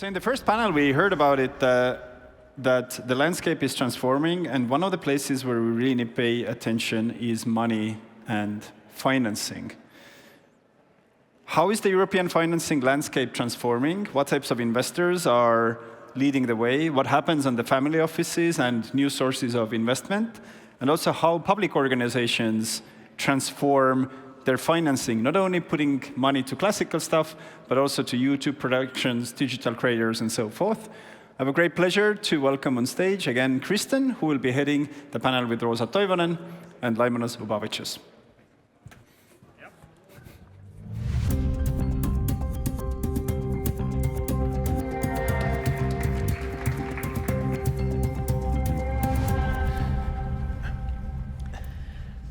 So in the first panel, we heard about it, that the landscape is transforming, and one of the places where we really need to pay attention is money and financing. How is the European financing landscape transforming? What types of investors are leading the way? What happens on the family offices and new sources of investment? And also how public organizations transform their financing, not only putting money to classical stuff, but also to YouTube productions, digital creators, and so forth. I have a great pleasure to welcome on stage again Kristen, who will be heading the panel with Roosa Toivonen and Laimonas Ubavičius.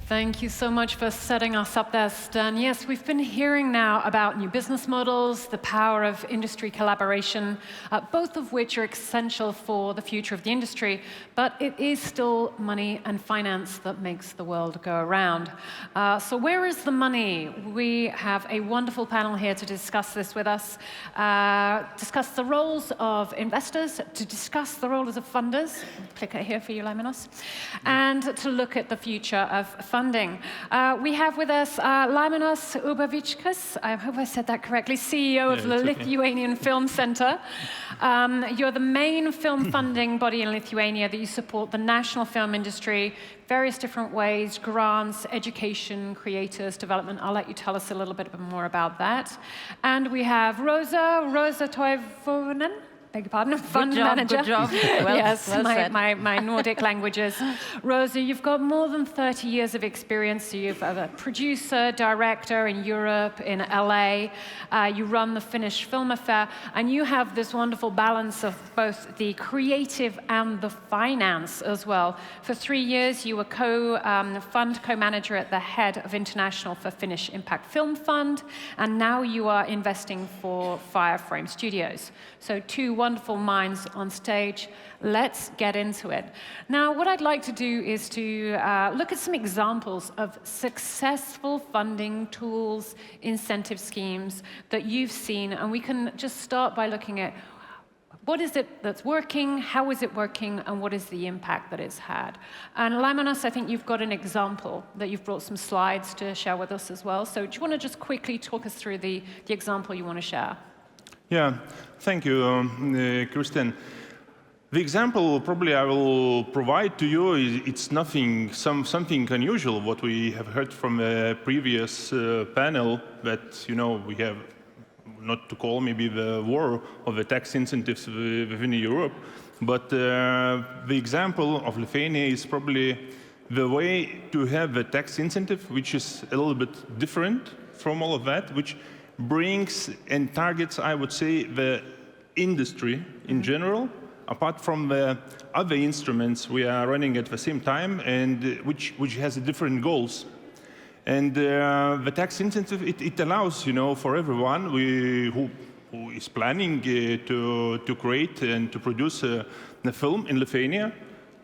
Thank you so much for setting us up there, Stan. Yes, we've been hearing now about new business models, the power of industry collaboration, both of which are essential for the future of the industry, but it is still money and finance that makes the world go around. So where is the money? We have a wonderful panel here to discuss this with us, discuss the roles of investors, to discuss the roles of funders, clicker here for you, Laimonas, and to look at the future of funding. We have with us Laimonas Ubavičius, I hope I said that correctly, CEO of the Lithuanian Film Center. You're the main film funding body in Lithuania that you support the national film industry, various different ways, grants, education, creators, development. I'll let you tell us a little bit more about that. And we have Roosa Toivonen. Beg your pardon, fund manager. Good job. Well, yes, well my Nordic languages. Roosa, you've got more than 30 years of experience. So you're a producer, director in Europe, in LA. You run the Finnish Film Affair, and you have this wonderful balance of both the creative and the finance as well. For 3 years, you were co-manager at the head of International for Finnish Impact Film Fund, and now you are investing for Fireframe Studios. So two wonderful minds on stage. Let's get into it. Now, what I'd like to do is to look at some examples of successful funding tools, incentive schemes that you've seen, and we can just start by looking at what is it that's working, how is it working, and what is the impact that it's had. And Laimonas, I think you've got an example that you've brought some slides to share with us as well. So do you want to just quickly talk us through the example you want to share? Yeah, thank you, Kristen. The example probably I will provide to you it's something unusual what we have heard from a previous panel that we have not to call maybe the war of the tax incentives within Europe, but the example of Lithuania is probably the way to have a tax incentive which is a little bit different from all of that, which brings and targets, I would say, the industry in general, apart from the other instruments we are running at the same time, and which has different goals. And the tax incentive, it allows, for everyone who is planning to create and to produce a film in Lithuania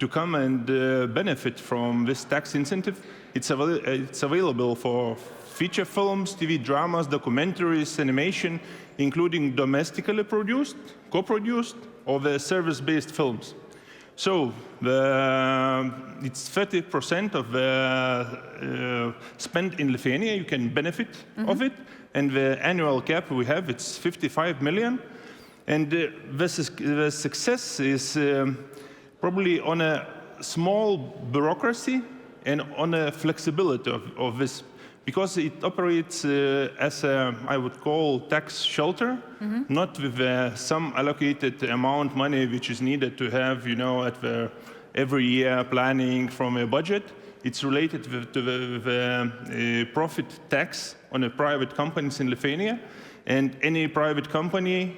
to come and benefit from this tax incentive. It's available for feature films, TV dramas, documentaries, animation, including domestically produced, co-produced, or the service-based films. So it's 30% of the spend in Lithuania, you can benefit of it, and the annual cap we have, it's 55 million. And the success is probably on a small bureaucracy and on a flexibility of this, because it operates as a, I would call, tax shelter, not with some allocated amount money which is needed to have, at the every year planning from a budget. It's related to the profit tax on the private companies in Lithuania, and any private company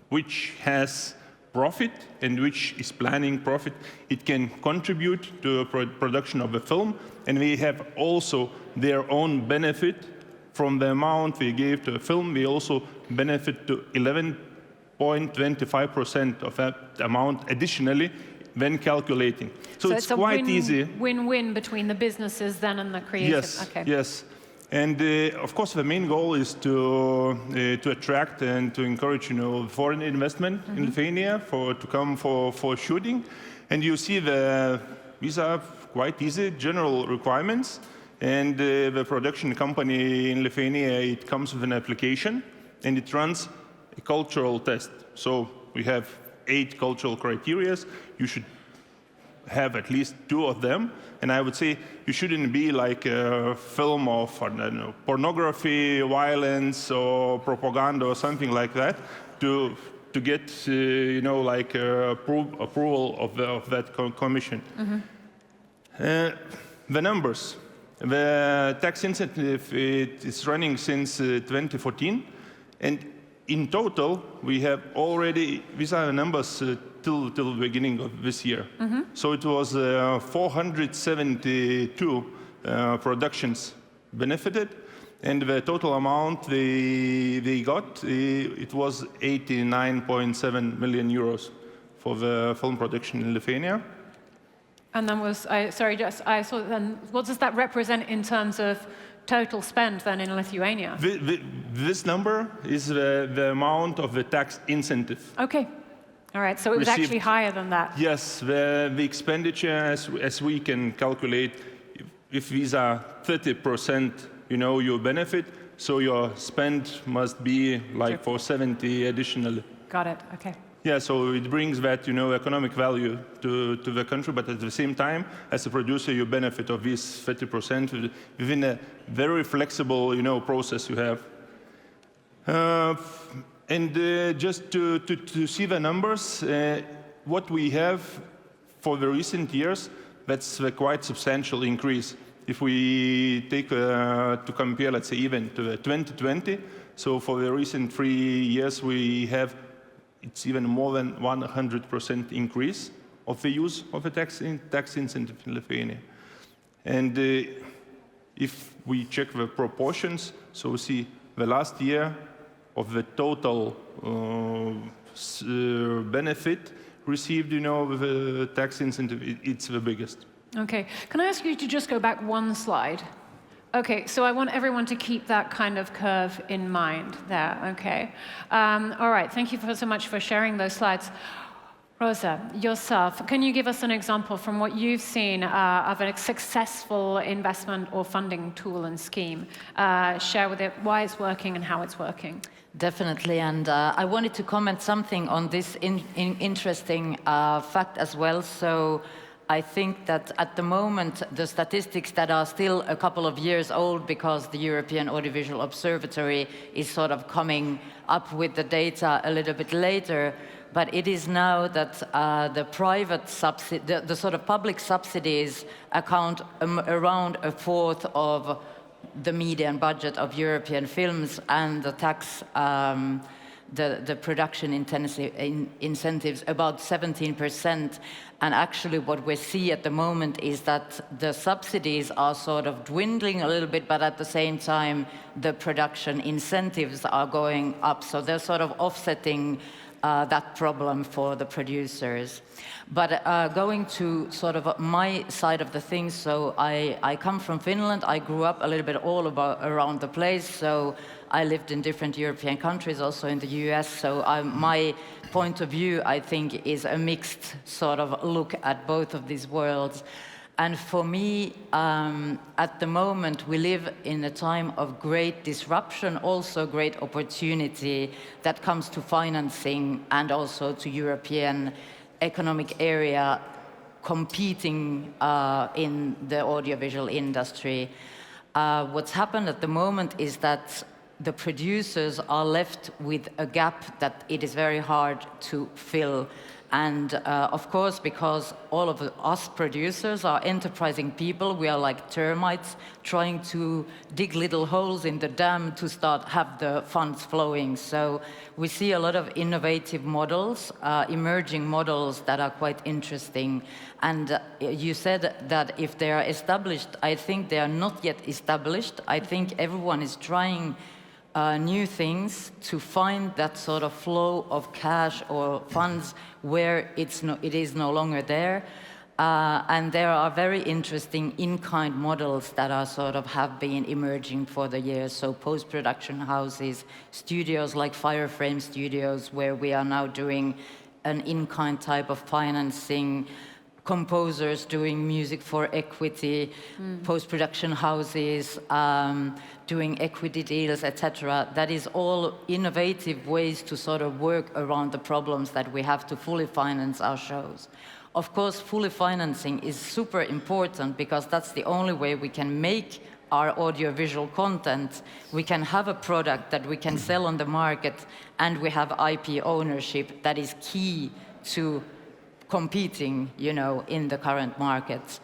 which has profit and which is planning profit, it can contribute to the production of a film, and we have also their own benefit from the amount we gave to a film. We also benefit to 11.25% of that amount additionally when calculating. So it's quite easy. Win-win between the businesses then and the creative. Yes, okay. Yes. And of course, the main goal is to attract and to encourage, foreign investment in Lithuania to come for shooting. And you see these are quite easy general requirements. And the production company in Lithuania, it comes with an application, and it runs a cultural test. So we have 8 cultural criteria. You should have at least 2 of them. And I would say you shouldn't be like a film of, I don't know, pornography, violence, or propaganda, or something like that, to get, approval of that commission. The numbers. The tax incentive is running since 2014, and in total we have already, these are the numbers till the beginning of this year. So it was 472 productions benefited, and the total amount they got, it was 89.7 million euros for the film production in Lithuania. And then I saw then, what does that represent in terms of total spend then in Lithuania? This number is the amount of the tax incentive. Okay. All right, so it was actually higher than that. Yes, the expenditure, as we can calculate, if these are 30%, your benefit, so your spend must be like for 70 additional. Got it, okay. Yeah, so it brings that, economic value to the country, but at the same time, as a producer, you benefit of this 30% within a very flexible, process you have. Just to see the numbers, what we have for the recent years, that's a quite substantial increase. If we take to compare, let's say, even to 2020, so for the recent 3 years, we have it's even more than 100% increase of the use of a tax incentive in Lithuania. And if we check the proportions, so we see the last year of the total benefit received, with the tax incentive, it's the biggest. Okay, can I ask you to just go back one slide? Okay, so I want everyone to keep that kind of curve in mind there, okay? All right, thank you so much for sharing those slides. Roosa, yourself, can you give us an example from what you've seen of a successful investment or funding tool and scheme? Share with it why it's working and how it's working. Definitely, and I wanted to comment something on this interesting fact as well. So I think that at the moment, the statistics that are still a couple of years old, because the European Audiovisual Observatory is sort of coming up with the data a little bit later, but it is now that the private the sort of public subsidies account around a fourth of the median budget of European films, and the tax the production incentives about 17%. And actually what we see at the moment is that the subsidies are sort of dwindling a little bit, but at the same time the production incentives are going up. So they're sort of offsetting that problem for the producers. But going to sort of my side of the things, so I come from Finland. I grew up a little bit around the place, so I lived in different European countries, also in the US, so my point of view, I think, is a mixed sort of look at both of these worlds. And for me, at the moment, we live in a time of great disruption, also great opportunity that comes to financing and also to European economic area competing in the audiovisual industry. What's happened at the moment is that the producers are left with a gap that it is very hard to fill. And of course, because all of us producers are enterprising people, we are like termites trying to dig little holes in the dam to have the funds flowing. So we see a lot of innovative models, emerging models that are quite interesting. And you said that if they are established, I think they are not yet established. I think everyone is trying new things to find that sort of flow of cash or funds where it is no longer there. And there are very interesting in-kind models that are have been emerging for the years. So post-production houses, studios like Fireframe Studios, where we are now doing an in-kind type of financing, composers doing music for equity, post-production houses doing equity deals, etc. That is all innovative ways to work around the problems that we have to fully finance our shows. Of course, fully financing is super important because that's the only way we can make our audiovisual content. We can have a product that we can sell on the market, and we have IP ownership that is key to competing, in the current markets.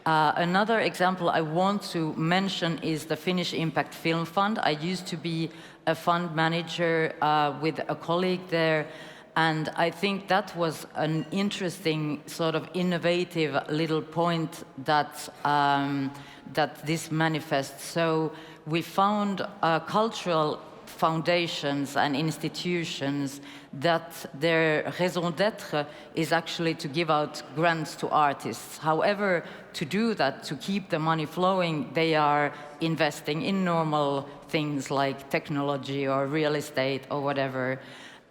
Another example I want to mention is the Finnish Impact Film Fund. I used to be a fund manager with a colleague there, and I think that was an interesting innovative little point that that this manifests. So we found cultural foundations and institutions that their raison d'être is actually to give out grants to artists. However, to do that, to keep the money flowing, they are investing in normal things like technology or real estate or whatever.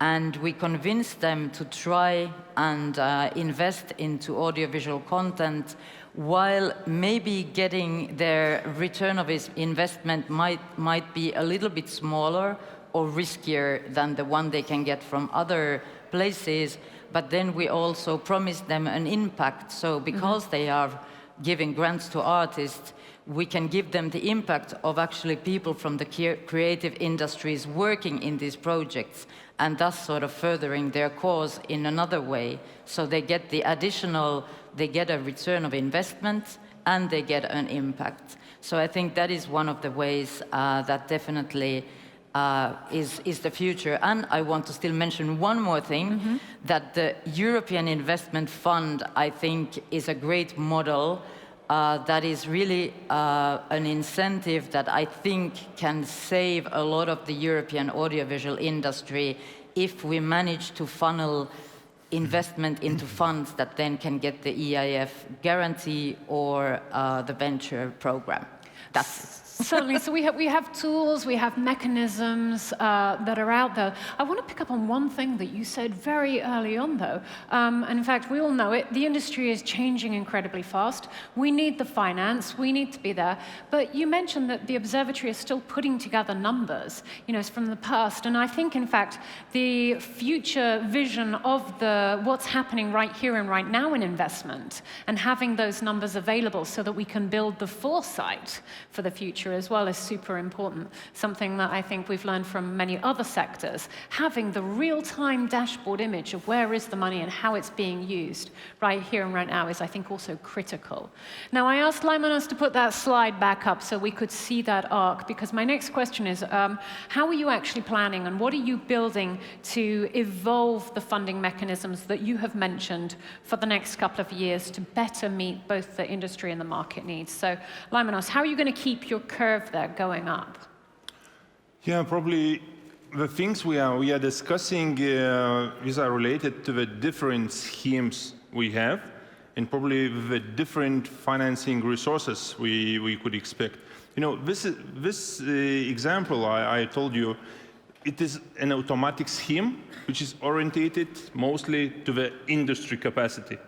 And we convinced them to try and invest into audiovisual content, while maybe getting their return of his investment might be a little bit smaller or riskier than the one they can get from other places. But then we also promised them an impact. So because they are giving grants to artists, we can give them the impact of actually people from the creative industries working in these projects, and thus furthering their cause in another way. So they get the additional, they get a return of investment, and they get an impact. So I think that is one of the ways that definitely is the future. And I want to still mention one more thing, that the European Investment Fund, I think, is a great model that is really an incentive that I think can save a lot of the European audiovisual industry if we manage to funnel investment into funds that then can get the EIF guarantee or the venture program. That's it. Certainly. So we have tools, we have mechanisms that are out there. I want to pick up on one thing that you said very early on, though. And in fact, we all know it. The industry is changing incredibly fast. We need the finance. We need to be there. But you mentioned that the observatory is still putting together numbers, from the past. And I think, in fact, the future vision of what's happening right here and right now in investment, and having those numbers available so that we can build the foresight for the future as well, is super important. Something that I think we've learned from many other sectors. Having the real-time dashboard image of where is the money and how it's being used right here and right now is, I think, also critical. Now, I asked Laimonas to put that slide back up so we could see that arc, because my next question is, how are you actually planning, and what are you building to evolve the funding mechanisms that you have mentioned for the next couple of years to better meet both the industry and the market needs? So, Laimonas, how are you going to keep your curve there going up? Yeah, probably the things we are discussing these are related to the different schemes we have, and probably the different financing resources we could expect. This example I told you, it is an automatic scheme which is orientated mostly to the industry capacity.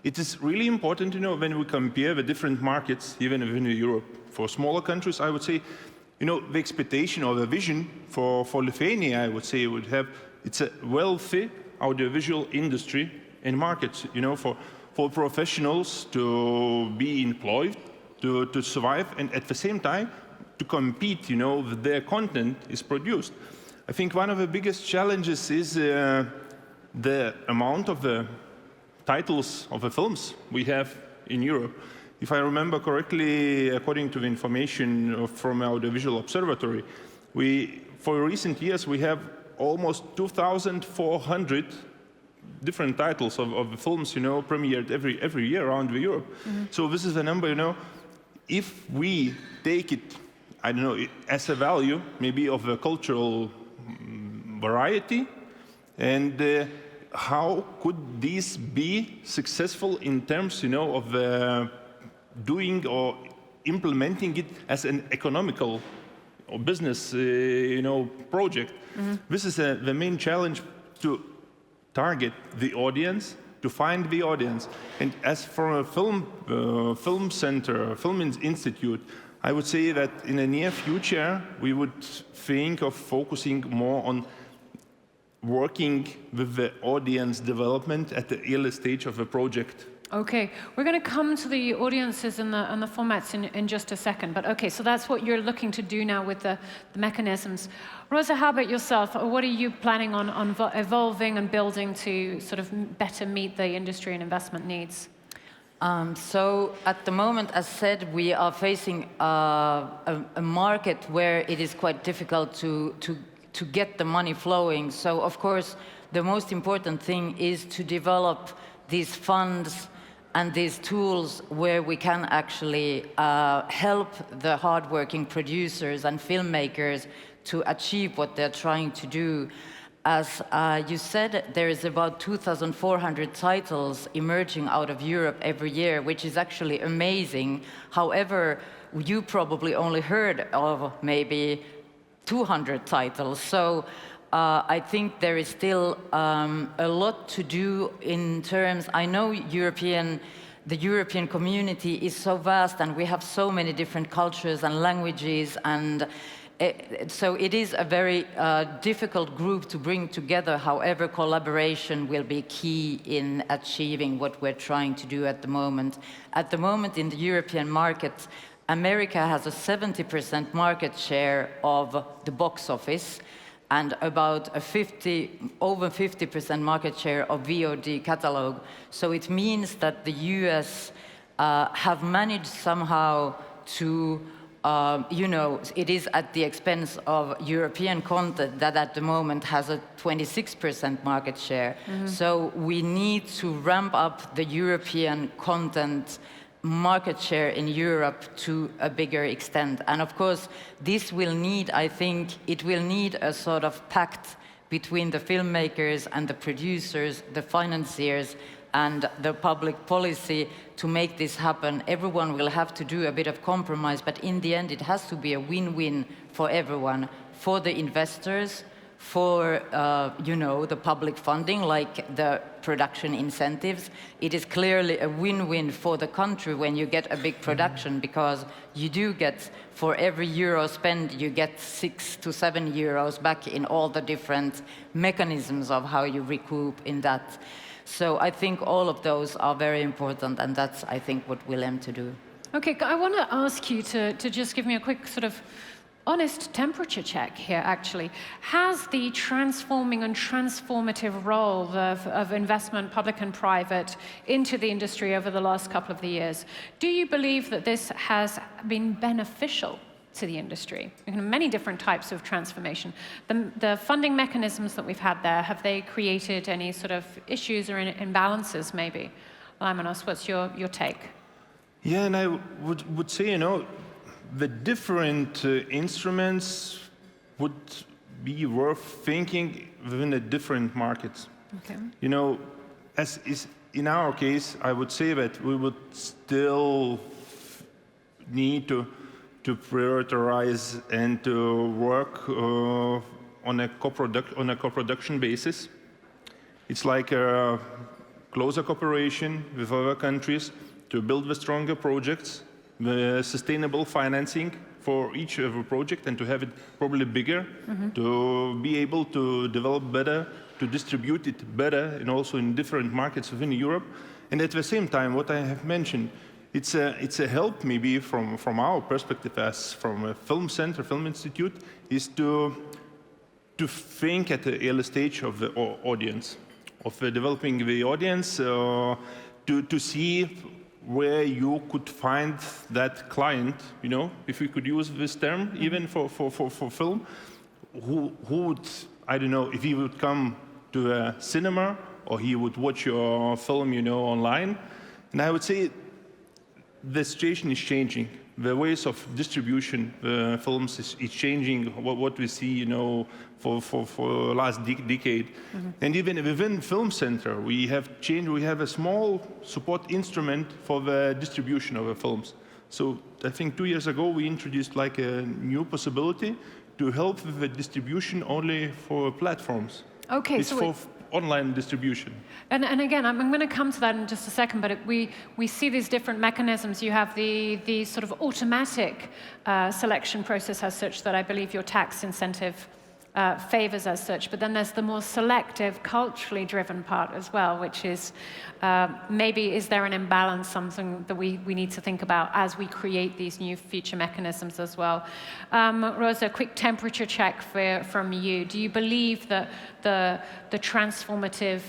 It is really important, when we compare the different markets, even within Europe. For smaller countries, I would say, the expectation or the vision for Lithuania, I would say, it's a wealthy audiovisual industry and markets, for professionals to be employed, to survive, and at the same time, to compete, that their content is produced. I think one of the biggest challenges is the amount of the titles of the films we have in Europe. If I remember correctly, according to the information from our Audiovisual Observatory, for recent years we have almost 2,400 different titles of films, premiered every year around Europe. So this is a number, if we take it, I don't know, as a value, maybe of a cultural variety, and how could this be successful in terms, of doing or implementing it as an economical or business, project? This is the main challenge, to target the audience, to find the audience. And as for a film center, film institute, I would say that in the near future, we would think of focusing more on working with the audience development at the early stage of a project. Okay, we're going to come to the audiences and the formats in just a second. But okay, so that's what you're looking to do now with the mechanisms. Roosa, how about yourself? What are you planning on evolving and building to sort of better meet the industry and investment needs? So at the moment, as said, we are facing a market where it is quite difficult to get the money flowing. So of course, the most important thing is to develop these funds and these tools where we can actually help the hardworking producers and filmmakers to achieve what they're trying to do. As you said, there is about 2,400 titles emerging out of Europe every year, which is actually amazing. However, you probably only heard of maybe 200 titles. So I think there is still a lot to do in terms, I know the European community is so vast and we have so many different cultures and languages, and so it is a very difficult group to bring together. However, collaboration will be key in achieving what we're trying to do at the moment. At the moment in the European market, America has a 70% market share of the box office and about over 50% market share of VOD catalog. So it means that the US have managed somehow to, it is at the expense of European content that at the moment has a 26% market share. So we need to ramp up the European content market share in Europe to a bigger extent. And of course, this will need, I think, it will need a sort of pact between the filmmakers and the producers, the financiers, and the public policy to make this happen. Everyone will have to do a bit of compromise, but in the end, it has to be a win-win for everyone, for the investors, for the public funding, like the production incentives. It is clearly a win-win for the country when you get a big production, because you do get, for every euro spent, you get 6 to 7 euros back in all the different mechanisms of how you recoup in that. So I think all of those are very important, and that's, I think, what we'll aim to do. Okay, I want to ask you to just give me a quick sort of honest temperature check here, actually. Has the transforming and transformative role of investment, public and private, into the industry over the last couple of the years, do you believe that this has been beneficial to the industry? Many different types of transformation. The funding mechanisms that we've had there, have they created any sort of issues or imbalances, maybe? Laimonas, what's your take? Yeah, and I would say, the different instruments would be worth thinking within the different markets. Okay. As is in our case, I would say that we would still need to prioritize and to work on a co-production basis. It's like a closer cooperation with other countries to build the stronger projects, the sustainable financing for each of a project, and to have it probably bigger, to be able to develop better, to distribute it better, and also in different markets within Europe. And at the same time, what I have mentioned, it's a help maybe from our perspective as from a film center, film institute, is to think at the early stage of the audience, of developing the audience, to see where you could find that client, if we could use this term, even for film, who would, I don't know, if he would come to a cinema or he would watch your film, online. And I would say the situation is changing. the ways of distribution films is changing. What we see, for the last decade, and even within Film Center, we have changed. We have a small support instrument for the distribution of the films. So I think 2 years ago we introduced like a new possibility to help with the distribution only for platforms. Okay, it's so for online distribution. And again, I'm going to come to that in just a second, but we see these different mechanisms. You have the sort of automatic selection process as such that I believe your tax incentive favors as such, but then there's the more selective, culturally driven part as well, which is maybe is there an imbalance, something that we need to think about as we create these new future mechanisms as well. Roosa, quick temperature check from you. Do you believe that the transformative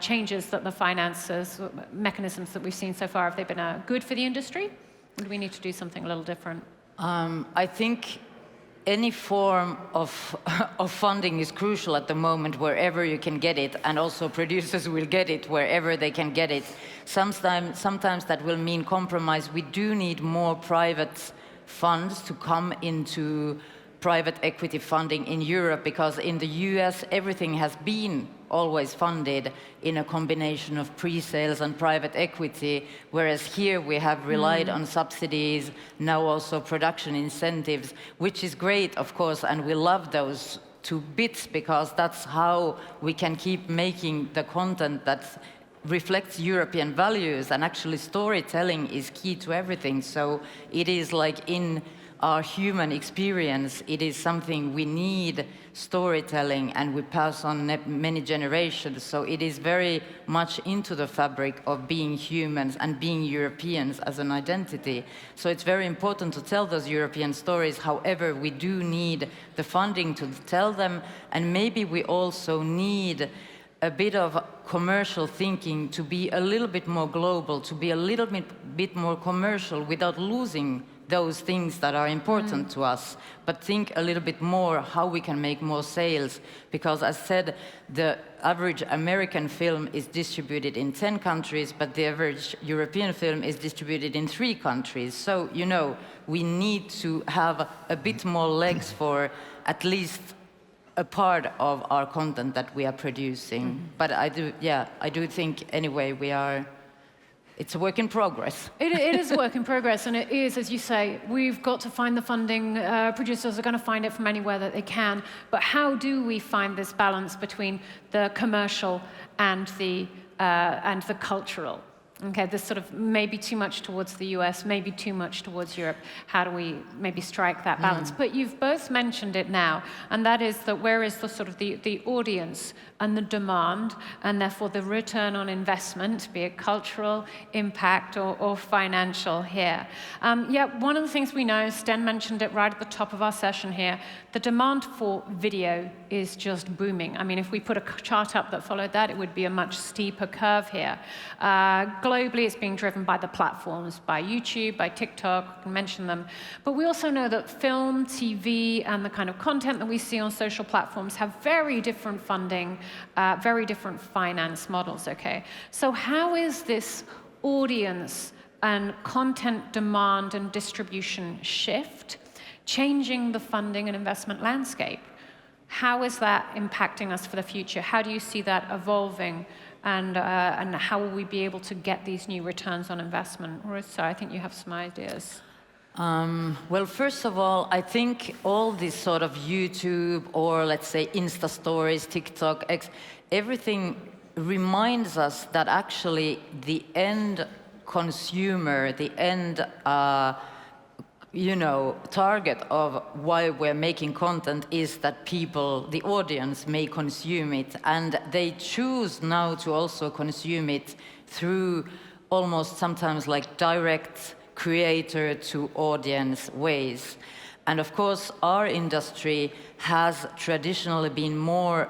changes that the finances mechanisms that we've seen so far, have they been good for the industry? Or do we need to do something a little different? I think any form of funding is crucial at the moment, wherever you can get it, and also producers will get it wherever they can get it. Sometimes that will mean compromise. We do need more private funds to come into private equity funding in Europe, because in the US everything has been always funded in a combination of pre-sales and private equity, whereas here we have relied on subsidies, now also production incentives, which is great, of course, and we love those to bits, because that's how we can keep making the content that reflects European values, and actually storytelling is key to everything. So it is like in our human experience, it is something we need, storytelling, and we pass on many generations. So it is very much into the fabric of being humans and being Europeans as an identity. So it's very important to tell those European stories. However, we do need the funding to tell them, and maybe we also need a bit of commercial thinking to be a little bit more global, to be a little bit more commercial without losing those things that are important to us, but think a little bit more how we can make more sales. Because as said, the average American film is distributed in 10 countries, but the average European film is distributed in 3 countries. So, we need to have a bit more legs for at least a part of our content that we are producing. But I do think anyway it's a work in progress. It is a work in progress, and it is, as you say, we've got to find the funding. Producers are going to find it from anywhere that they can. But how do we find this balance between the commercial and the cultural? Okay, this sort of maybe too much towards the US, maybe too much towards Europe. How do we maybe strike that balance? But you've both mentioned it now, and that is that where is the sort of the audience and the demand, and therefore the return on investment, be it cultural impact or financial here. One of the things we know, Sten mentioned it right at the top of our session here, the demand for video is just booming. I mean, if we put a chart up that followed that, it would be a much steeper curve here. Globally, it's being driven by the platforms, by YouTube, by TikTok, I can mention them. But we also know that film, TV, and the kind of content that we see on social platforms have very different funding, very different finance models, okay? So how is this audience and content demand and distribution shift changing the funding and investment landscape? How is that impacting us for the future? How do you see that evolving? And how will we be able to get these new returns on investment? Roosa, I think you have some ideas. Well, first of all, I think all this sort of YouTube or let's say Insta stories, TikTok, everything reminds us that actually the end consumer, the end target of why we're making content is that people, the audience, may consume it, and they choose now to also consume it through almost sometimes like direct creator to audience ways. And of course, our industry has traditionally been more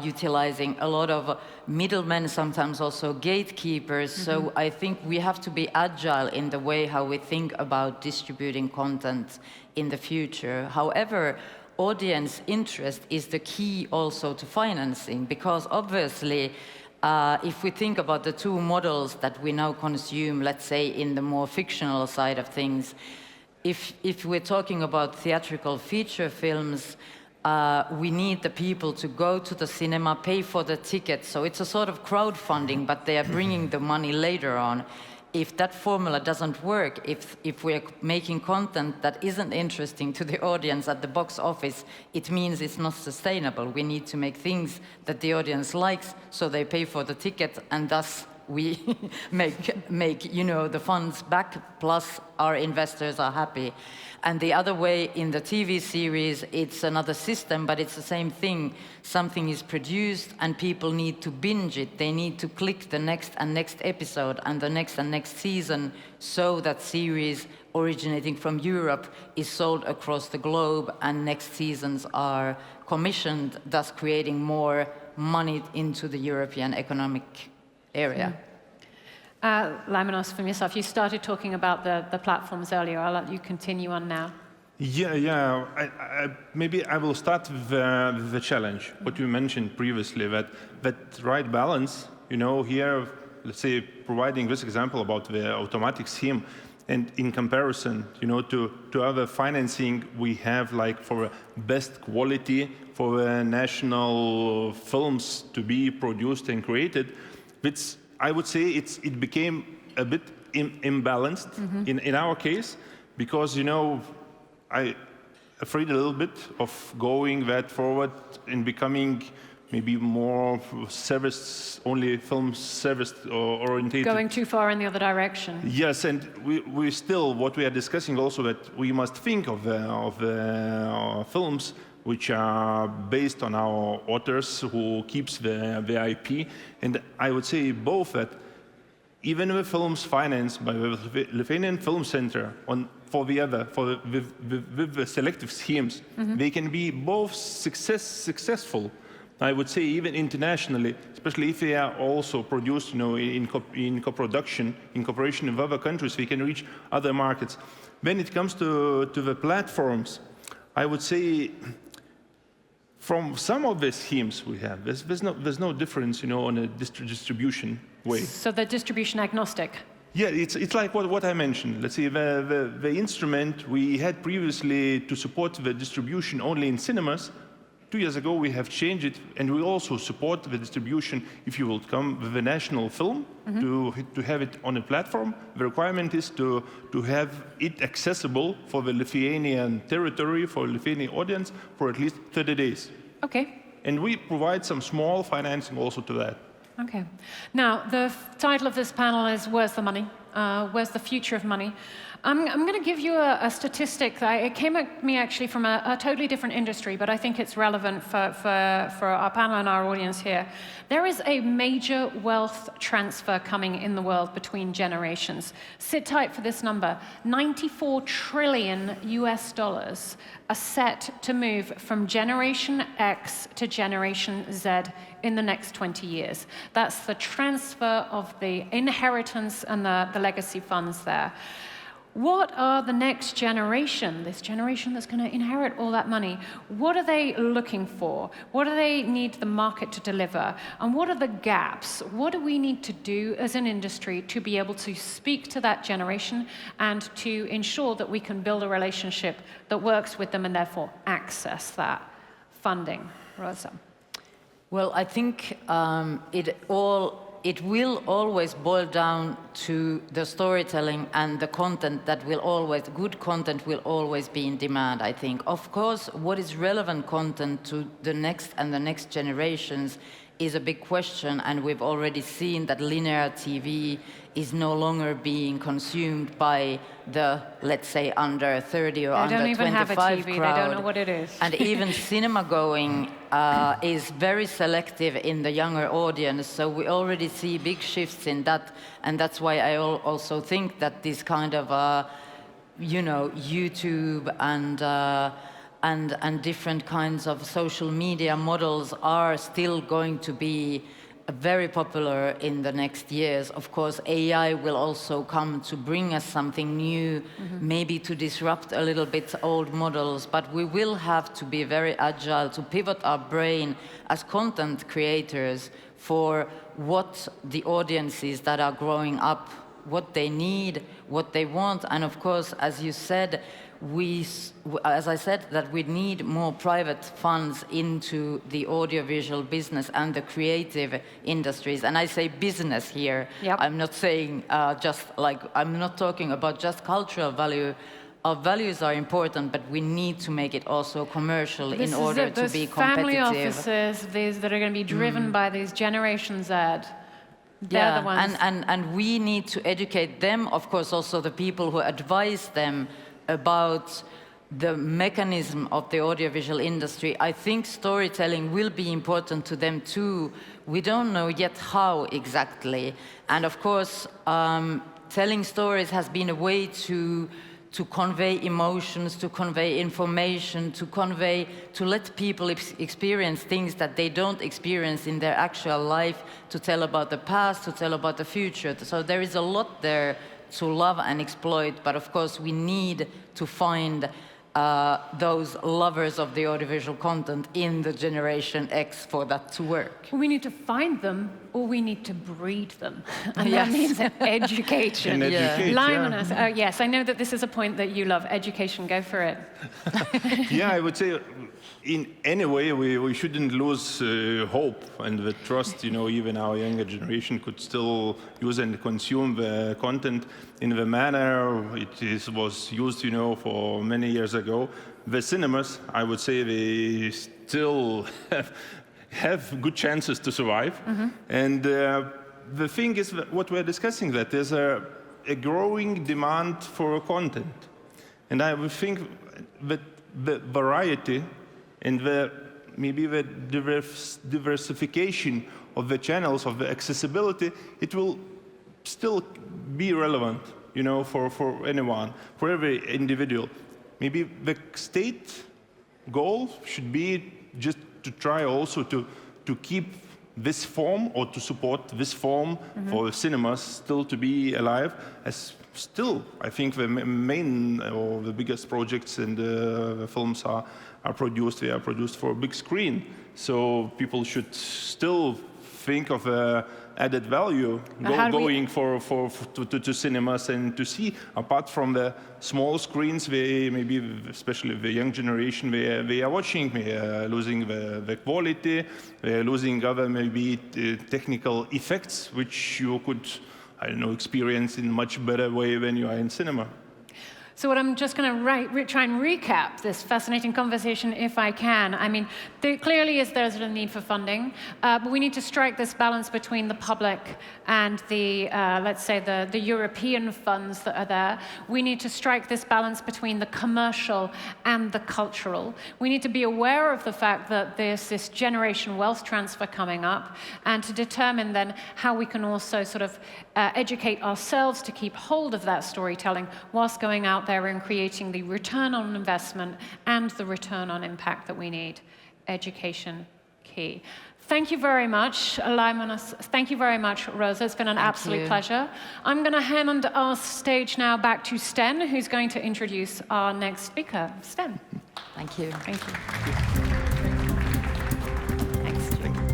utilizing a lot of middlemen, sometimes also gatekeepers. So I think we have to be agile in the way how we think about distributing content in the future. However, audience interest is the key also to financing, because obviously, if we think about the 2 models that we now consume, let's say in the more fictional side of things, if we're talking about theatrical feature films, we need the people to go to the cinema, pay for the ticket. So it's a sort of crowdfunding, but they are bringing the money later on. If that formula doesn't work, if we're making content that isn't interesting to the audience at the box office, it means it's not sustainable. We need to make things that the audience likes, so they pay for the ticket, and thus we make the funds back, plus our investors are happy. And the other way, in the TV series, it's another system, but it's the same thing. Something is produced and people need to binge it. They need to click the next and next episode and the next and next season, so that series originating from Europe is sold across the globe and next seasons are commissioned, thus creating more money into the European economic area. Laimonas, from yourself, you started talking about the platforms earlier. I'll let you continue on now. Yeah. Maybe I will start with the challenge, what you mentioned previously, that right balance, here, let's say, providing this example about the automatic scheme, and in comparison, to other financing we have, like for best quality, for national films to be produced and created, which I would say it became a bit imbalanced in our case, because I afraid a little bit of going that forward and becoming maybe more only film service orientated. Going too far in the other direction. Yes, and we still, what we are discussing also, that we must think of the films which are based on our authors who keeps the IP. And I would say both that even the films financed by the Lithuanian Film Center with the selective schemes, they can be both successful. I would say even internationally, especially if they are also produced in co-production, in cooperation with other countries, we can reach other markets. When it comes to the platforms, I would say from some of the schemes we have, there's no difference, on a distribution way. So they're distribution agnostic? Yeah, it's like what I mentioned. Let's say the instrument we had previously to support the distribution only in cinemas. 2 years ago we have changed it, and we also support the distribution, if you will come with a national film, to have it on a platform. The requirement is to have it accessible for the Lithuanian territory, for the Lithuanian audience, for at least 30 days. Okay. And we provide some small financing also to that. Okay. Now, the title of this panel is Where's the Money? Where's the future of money? I'm going to give you a statistic that it came at me actually from a totally different industry, but I think it's relevant for our panel and our audience here. There is a major wealth transfer coming in the world between generations. Sit tight for this number. $94 trillion are set to move from Generation X to Generation Z in the next 20 years. That's the transfer of the inheritance and the legacy funds there. What are the next generation, this generation that's going to inherit all that money, what are they looking for? What do they need the market to deliver? And what are the gaps? What do we need to do as an industry to be able to speak to that generation and to ensure that we can build a relationship that works with them and therefore access that funding? Roosa. Well, I think it will always boil down to the storytelling and the content good content will always be in demand, I think. Of course, what is relevant content to the next and the next generations is a big question, and we've already seen that linear TV is no longer being consumed by the, let's say, under 30 or under 25 crowd. They don't even have a TV, they don't know what it is. And even cinema going is very selective in the younger audience, so we already see big shifts in that, and that's why I also think that this kind of, YouTube and different kinds of social media models are still going to be very popular in the next years. Of course, AI will also come to bring us something new, maybe to disrupt a little bit old models, but we will have to be very agile to pivot our brain as content creators for what the audiences that are growing up what they need, what they want. And of course, as you said, as I said, that we need more private funds into the audiovisual business and the creative industries. And I say business here. Yep. I'm not saying I'm not talking about just cultural value. Our values are important, but we need to make it also commercial in order to be competitive. Family offices, these that are going to be driven by these Generation Z. They're the ones. And we need to educate them, of course, also the people who advise them about the mechanism of the audiovisual industry. I think storytelling will be important to them too. We don't know yet how exactly. And of course, telling stories has been a way to convey emotions, to convey information, to let people experience things that they don't experience in their actual life, to tell about the past, to tell about the future. So there is a lot there to love and exploit, but of course we need to find those lovers of the audiovisual content in the Generation X for that to work. We need to find them, or we need to breed them. And that means education. Laimonas, yes, I know that this is a point that you love. Education, go for it. Yeah, I would say in any way we shouldn't lose hope and the trust. Even our younger generation could still use and consume the content in the manner it was used, for many years ago. The cinemas, I would say, they still have good chances to survive. Mm-hmm. And the thing is, what we're discussing, that there's a growing demand for content. And I would think that the variety and maybe the diversification of the channels, of the accessibility, it will still be relevant, for anyone, for every individual. Maybe the state goal should be just to try also to keep this form, or to support this form for cinemas still to be alive, as still, I think, the main or the biggest projects and the films are produced. They are produced for a big screen. So people should still think of added value going to cinemas and to see, apart from the small screens, maybe especially the young generation, they are watching, they are losing the quality, they are losing other maybe technical effects, which you could, experience in a much better way when you are in cinema. So what I'm just going to try and recap this fascinating conversation, if I can. I mean, clearly there's a need for funding, but we need to strike this balance between the public and the, let's say, the European funds that are there. We need to strike this balance between the commercial and the cultural. We need to be aware of the fact that there's this generation wealth transfer coming up, and to determine then how we can also sort of educate ourselves to keep hold of that storytelling whilst going out there and creating the return on investment and the return on impact that we need. Education key. Thank you very much, Laimonas. Thank you very much, Roosa. It's been an absolute pleasure. I'm going to hand our stage now back to Sten, who's going to introduce our next speaker. Sten. Thank you. Thank you. Thank you.